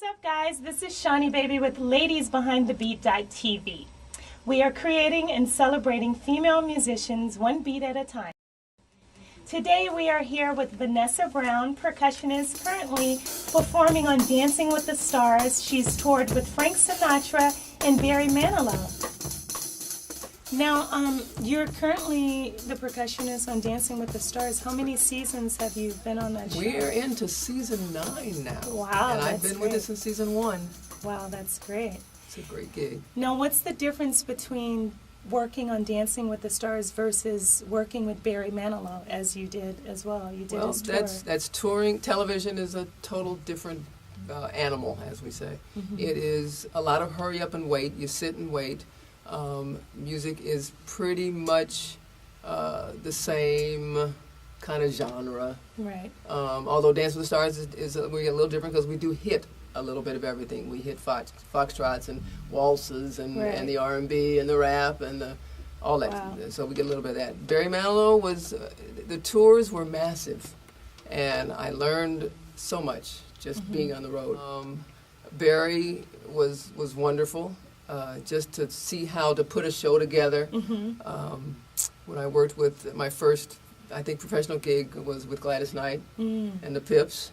What's up, guys? This is Shawnee Baby with LadiesBehindTheBeat.tv. We are creating and celebrating female musicians one beat at a time. Today we are here with Vanessa Brown, percussionist, currently performing on Dancing with the Stars. She's toured with Frank Sinatra and Barry Manilow. Now, you're currently the percussionist on Dancing with the Stars. How many seasons have you been on that show? We're into season 9 now. Wow, and I've been with it since season 1. Wow, that's great. It's a great gig. Now, what's the difference between working on Dancing with the Stars versus working with Barry Manilow, as you did as well? You did his tour. That's touring. Television is a total different animal, as we say. It is a lot of hurry up and wait. You sit and wait. Music is pretty much the same kind of genre. Right. Although Dance with the Stars is we get a little different because we do hit a little bit of everything. We hit foxtrots and waltzes and the R&B and the rap and all that. Wow. So we get a little bit of that. Barry Manilow was, the tours were massive, and I learned so much just being on the road. Barry was wonderful. Just to see how to put a show together. When I worked with my first, I think, professional gig was with Gladys Knight and the Pips,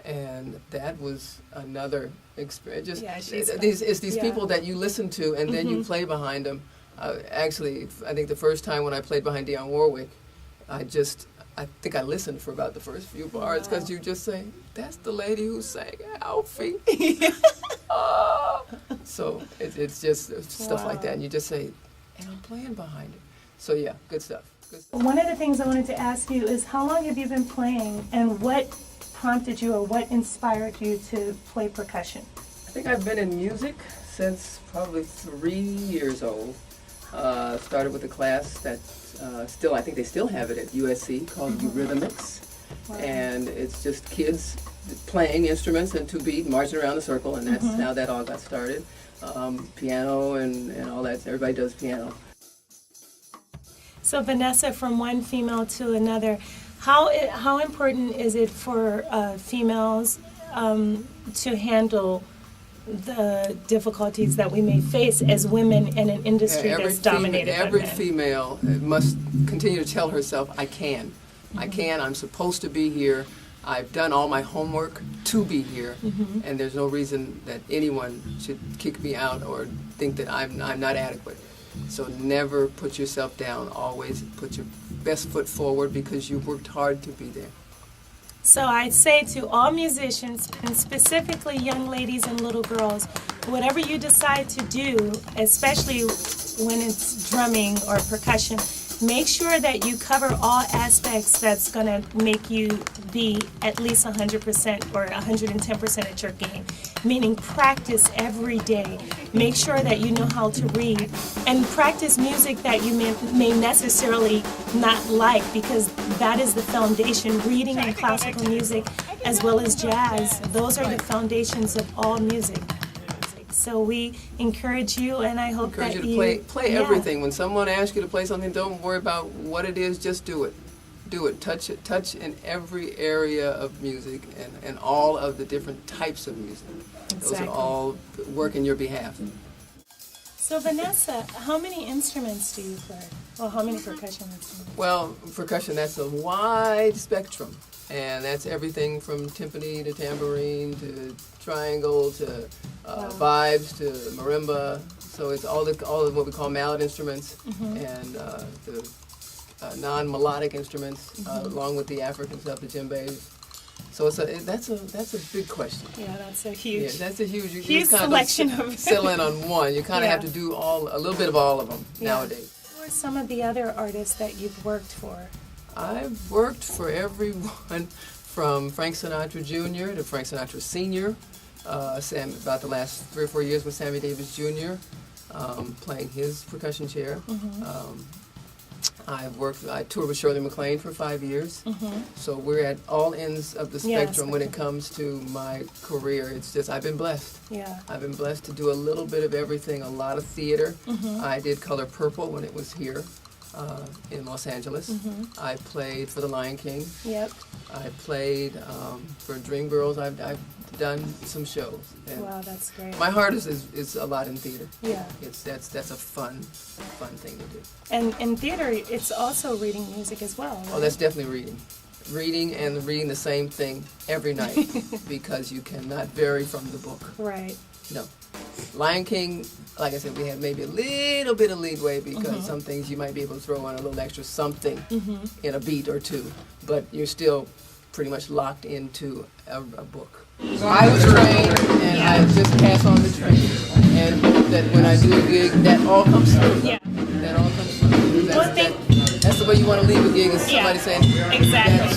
and that was another experience. Just it's these people that you listen to and then you play behind them. Actually, I think the first time when I played behind Dionne Warwick, I think I listened for about the first few bars because you just say, "That's the lady who sang Alfie." So it's just stuff like that, and you just say, and I'm playing behind it. So yeah, good stuff. One of the things I wanted to ask you is, how long have you been playing, and what prompted you or what inspired you to play percussion? I think I've been in music since probably 3 years old. Started with a class that still, I think they still have it at USC, called Eurythmics. And it's just kids playing instruments and to beat, marching around the circle, and that's how that all got started. Piano and all that, everybody does piano. So Vanessa, from one female to another, how important is it for females to handle the difficulties that we may face as women in an industry that's dominated by men? Every female must continue to tell herself, I can. I can, I'm supposed to be here. I've done all my homework to be here, and there's no reason that anyone should kick me out or think that I'm not adequate. So never put yourself down. Always put your best foot forward because you worked hard to be there. So I say to all musicians, and specifically young ladies and little girls, whatever you decide to do, especially when it's drumming or percussion, make sure that you cover all aspects that's going to make you be at least 100% or 110% at your game. Meaning practice every day. Make sure that you know how to read. And practice music that you may necessarily not like, because that is the foundation. Reading and classical music as well as jazz, those are the foundations of all music. So we encourage you, and I hope that you play everything. When someone asks you to play something, don't worry about what it is. Just do it. Do it. Touch it. Touch in every area of music and all of the different types of music. Exactly. Those are all work in your behalf. So Vanessa, how many instruments do you play? Well, how many percussion instruments? Well, percussion, that's a wide spectrum. And that's everything from timpani to tambourine to triangle to vibes to marimba. So it's all of what we call mallet instruments and the non-melodic instruments, along with the African stuff, the djembes. So that's a big question. Yeah, that's a huge. Yeah, that's a huge selection of settle in on one. You kind of have to do a little bit of all of them nowadays. Who are some of the other artists that you've worked for? I've worked for everyone from Frank Sinatra Jr. to Frank Sinatra Sr. About the last 3 or 4 years with Sammy Davis Jr. Playing his percussion chair. I toured with Shirley MacLaine for 5 years. So we're at all ends of the spectrum when it comes to my career. It's just, I've been blessed. Yeah. I've been blessed to do a little bit of everything, a lot of theater. I did Color Purple when it was here. in Los Angeles. I played for The Lion King. Yep. I played for Dreamgirls. I've done some shows. And wow, that's great. my heart is a lot in theater. Yeah. That's a fun thing to do. And in theater, it's also reading music as well, right? Oh, that's definitely reading. Reading and reading the same thing every night because you cannot vary from the book. Right. No. Lion King, like I said, we had maybe a little bit of leeway because some things you might be able to throw on a little extra something in a beat or two, but you're still pretty much locked into a book. So I was trained and I just pass on the training, and that when I do a gig, that all comes through. Yeah. That all comes through. That's the way you want to leave a gig, is somebody saying, exactly.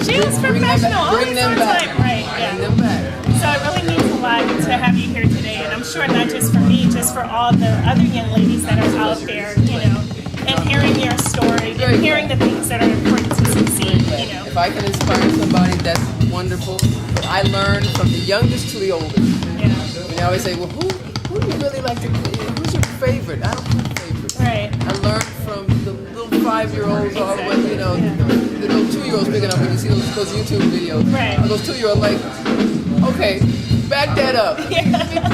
She was professional. Bring them back. Right, yeah. Bring them back. So it really means a lot to have you here today, and I'm sure not just for me, just for all the other young ladies that are out there, you know, and hearing your story, and hearing the things that are important to succeed, you know. If I can inspire somebody, that's wonderful. But I learn from the youngest to the oldest. Yeah. And I always say, well, who do you really like to play? Who's your favorite? I don't have favorites. Right. I learned from the little 5-year-olds all the way, you know, the little 2-year-olds picking up when you see those YouTube videos. Right. Those 2-year-olds like, okay, back that up.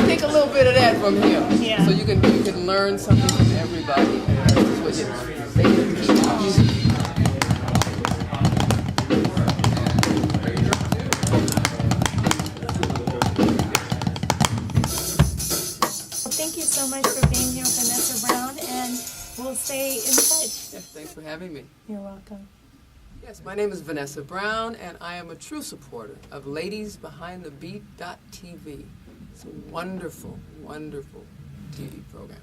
Take a little bit of that from him. Yeah. So you can learn something from everybody. And that's what they can keep using. Thank you so much for being here, Vanessa Brown, and we'll stay in touch. Yes, thanks for having me. You're welcome. Yes, my name is Vanessa Brown, and I am a true supporter of LadiesBehindTheBeat.tv. It's a wonderful, wonderful TV program.